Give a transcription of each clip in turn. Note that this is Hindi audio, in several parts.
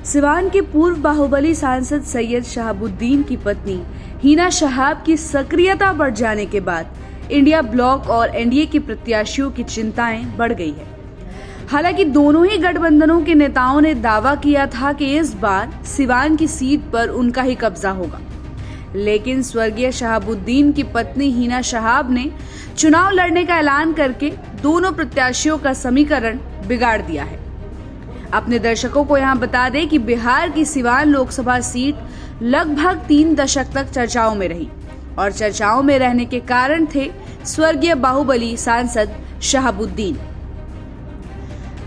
सिवान के पूर्व बाहुबली सांसद सैयद शहाबुद्दीन की पत्नी हिना शहाब की सक्रियता बढ़ जाने के बाद इंडिया ब्लॉक और एनडीए के प्रत्याशियों की चिंताएं बढ़ गई है। हालांकि दोनों ही गठबंधनों के नेताओं ने दावा किया था कि इस बार सिवान की सीट पर उनका ही कब्जा होगा, लेकिन स्वर्गीय शहाबुद्दीन की पत्नी हिना शहाब ने चुनाव लड़ने का ऐलान करके दोनों प्रत्याशियों का समीकरण बिगाड़ दिया है। अपने दर्शकों को यहां बता दें कि बिहार की सिवान लोकसभा सीट लगभग 3 दशक तक चर्चाओं में रही और चर्चाओं में रहने के कारण थे स्वर्गीय बाहुबली सांसद शहाबुद्दीन।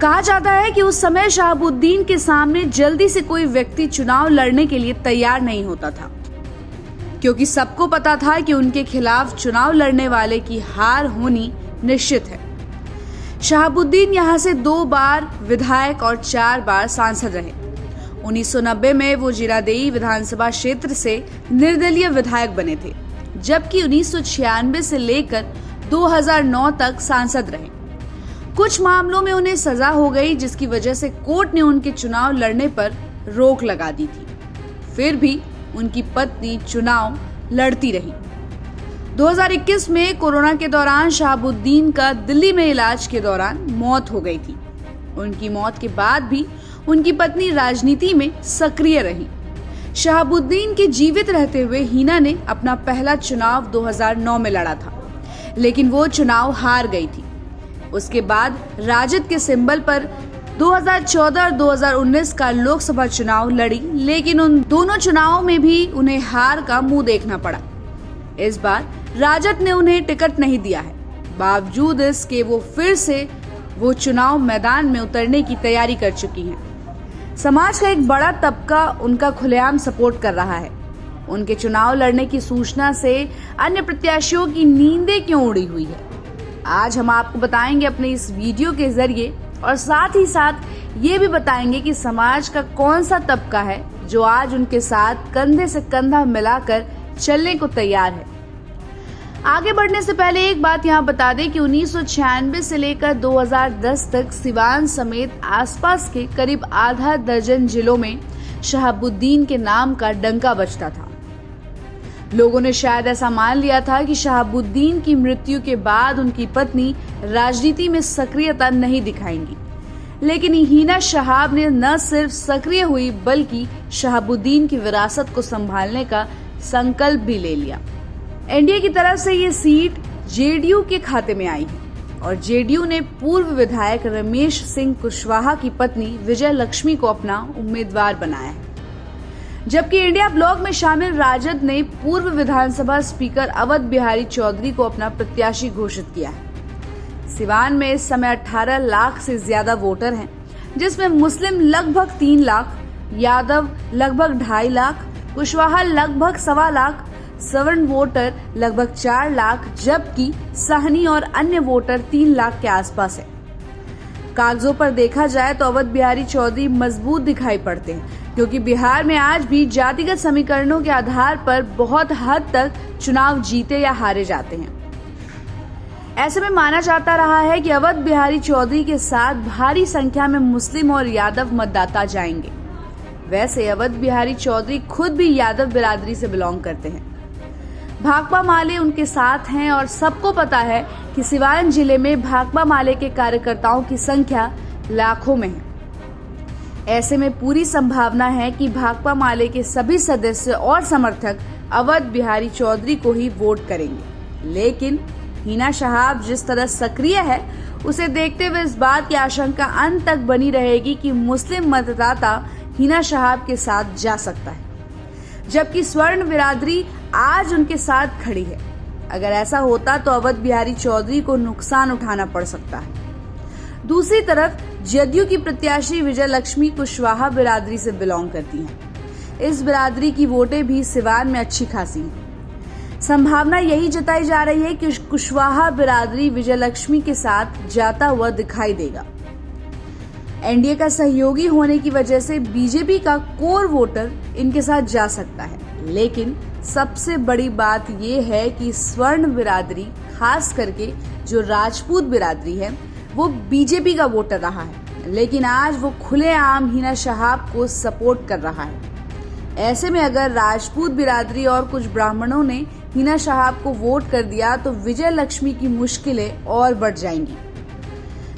कहा जाता है कि उस समय शहाबुद्दीन के सामने जल्दी से कोई व्यक्ति चुनाव लड़ने के लिए तैयार नहीं होता था, क्योंकि सबको पता था कि उनके खिलाफ चुनाव लड़ने वाले की हार होनी निश्चित है। शहाबुद्दीन यहां से 2 बार विधायक और 4 बार सांसद रहे। 1990 में वो जीरादेई विधानसभा क्षेत्र से निर्दलीय विधायक बने थे, जबकि 1996 से लेकर 2009 तक सांसद रहे। कुछ मामलों में उन्हें सजा हो गई, जिसकी वजह से कोर्ट ने उनके चुनाव लड़ने पर रोक लगा दी थी। फिर भी उनकी पत्नी चुनाव लड़ती रही। 2021 में कोरोना के दौरान शहाबुद्दीन का दिल्ली में इलाज के दौरान मौत हो गई थी। उनकी मौत के बाद भी उनकी पत्नी राजनीति में सक्रिय रही। शहाबुद्दीन के जीवित रहते हुए हिना ने अपना पहला चुनाव 2009 में लड़ा था, लेकिन वो चुनाव हार गई थी। उसके बाद राजद के सिंबल पर 2014 और 2019 का लोकसभा चुनाव लड़ी, लेकिन उन दोनों चुनावों में भी उन्हें हार का मुंह देखना पड़ा। इस बार राजद ने उन्हें टिकट नहीं दिया है। बावजूद इसके वो फिर से चुनाव मैदान में उतरने की तैयारी कर चुकी हैं। समाज का एक बड़ा तबका उनका खुलेआम सपोर्ट कर रहा है। उनके चुनाव लड़ने की सूचना से अन्य प्रत्याशियों की नींदें क्यों उड़ी हुई है, आज हम आपको बताएंगे अपने इस वीडियो के जरिए, और साथ ही साथ ये भी बताएंगे कि समाज का कौन सा तबका है जो आज उनके साथ कंधे से कंधा मिलाकर चलने को तैयार है। आगे बढ़ने से पहले एक बात यहाँ बता दें कि 1996 से लेकर 2010 तक सिवान समेत आसपास के करीब आधा दर्जन जिलों में शहाबुद्दीन के नाम का डंका बजता था। लोगों ने शायद ऐसा मान लिया था कि शहाबुद्दीन की मृत्यु के बाद उनकी पत्नी राजनीति में सक्रियता नहीं दिखाएंगी, लेकिन हिना शहाब ने न सिर्फ सक्रिय हुई बल्कि शहाबुद्दीन की विरासत को संभालने का संकल्प भी ले लिया। एनडीए की तरफ से ये सीट जेडीयू के खाते में आई है और जेडीयू ने पूर्व विधायक रमेश सिंह कुशवाहा की पत्नी विजय लक्ष्मी को अपना उम्मीदवार बनाया है, जबकि इंडिया ब्लॉक में शामिल राजद ने पूर्व विधानसभा स्पीकर अवध बिहारी चौधरी को अपना प्रत्याशी घोषित किया है। सिवान में इस समय 18 लाख से ज्यादा वोटर हैं, जिसमें मुस्लिम लगभग 3 लाख, यादव लगभग 2.5 लाख, कुशवाहा लगभग 1.25 लाख, सवर्ण वोटर लगभग 4 लाख, जबकि साहनी और अन्य वोटर 3 लाख के आसपास है। कागजों पर देखा जाए तो अवध बिहारी चौधरी मजबूत दिखाई पड़ते हैं, क्योंकि बिहार में आज भी जातिगत समीकरणों के आधार पर बहुत हद तक चुनाव जीते या हारे जाते हैं। ऐसे में माना जाता रहा है कि अवध बिहारी चौधरी के साथ भारी संख्या में मुस्लिम और यादव मतदाता जाएंगे। वैसे अवध बिहारी चौधरी खुद भी यादव बिरादरी से बिलोंग करते हैं। भाकपा माले उनके साथ हैं और सबको पता है कि सिवान जिले में भाकपा माले के कार्यकर्ताओं की संख्या लाखों में है। ऐसे में पूरी संभावना है कि भाकपा माले के सभी सदस्य और समर्थक अवध बिहारी चौधरी को ही वोट करेंगे, लेकिन हिना शहाब जिस तरह सक्रिय है, उसे देखते हुए इस बात की आशंका अंत तक बनी रहेगी कि मुस्लिम मतदाता हिना शहाब के साथ जा सकता है, जबकि स्वर्ण बिरादरी आज उनके साथ खड़ी है। अगर ऐसा होता तो अवध बिहारी चौधरी को नुकसान उठाना पड़ सकता है। दूसरी तरफ जदयू की प्रत्याशी विजय लक्ष्मी कुशवाहा बिरादरी से बिलोंग करती हैं। इस बिरादरी की वोटें भी सिवान में अच्छी खासी हैं। संभावना यही जताई जा रही है कि कुशवाहा बिरादरी विजय लक्ष्मी के साथ जाता हुआ दिखाई देगा। एनडीए का सहयोगी होने की वजह से बीजेपी का कोर वोटर इनके साथ जा सकता है, लेकिन सबसे बड़ी बात यह है कि स्वर्ण बिरादरी, खास करके जो राजपूत बिरादरी है, वो बीजेपी का वोटर रहा है, लेकिन आज वो खुलेआम हिना शहाब को सपोर्ट कर रहा है। ऐसे में अगर राजपूत बिरादरी और कुछ ब्राह्मणों ने हिना शहाब को वोट कर दिया तो विजय लक्ष्मी की मुश्किलें और बढ़ जाएंगी।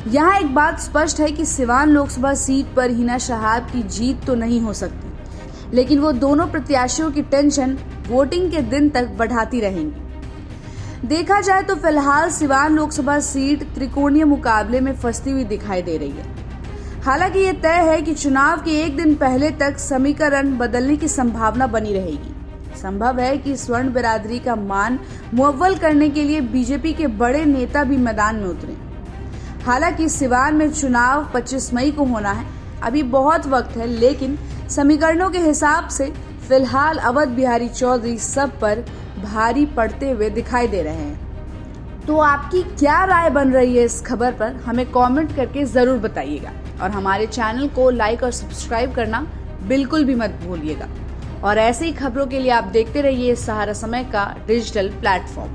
यहाँ एक बात स्पष्ट है कि सिवान लोकसभा सीट पर हिना शहाब की जीत तो नहीं हो सकती, लेकिन वो दोनों प्रत्याशियों की टेंशन वोटिंग के दिन तक बढ़ाती रहेंगी। देखा जाए तो फिलहाल सिवान लोकसभा सीट त्रिकोणीय मुकाबले में फंसती हुई दिखाई दे रही है। हालांकि ये तय है कि चुनाव के एक दिन पहले तक समीकरण बदलने की संभावना बनी रहेगी। संभव है कि स्वर्ण बिरादरी का मान मुअव्वल करने के लिए बीजेपी के बड़े नेता भी मैदान में उतरे। हालांकि सिवान में चुनाव 25 मई को होना है, अभी बहुत वक्त है, लेकिन समीकरणों के हिसाब से फिलहाल अवध बिहारी चौधरी सब पर भारी पड़ते हुए दिखाई दे रहे हैं। तो आपकी क्या राय बन रही है इस खबर पर, हमें कमेंट करके जरूर बताइएगा और हमारे चैनल को लाइक और सब्सक्राइब करना बिल्कुल भी मत भूलिएगा। और ऐसी ही खबरों के लिए आप देखते रहिए सहारा समय का डिजिटल प्लेटफॉर्म।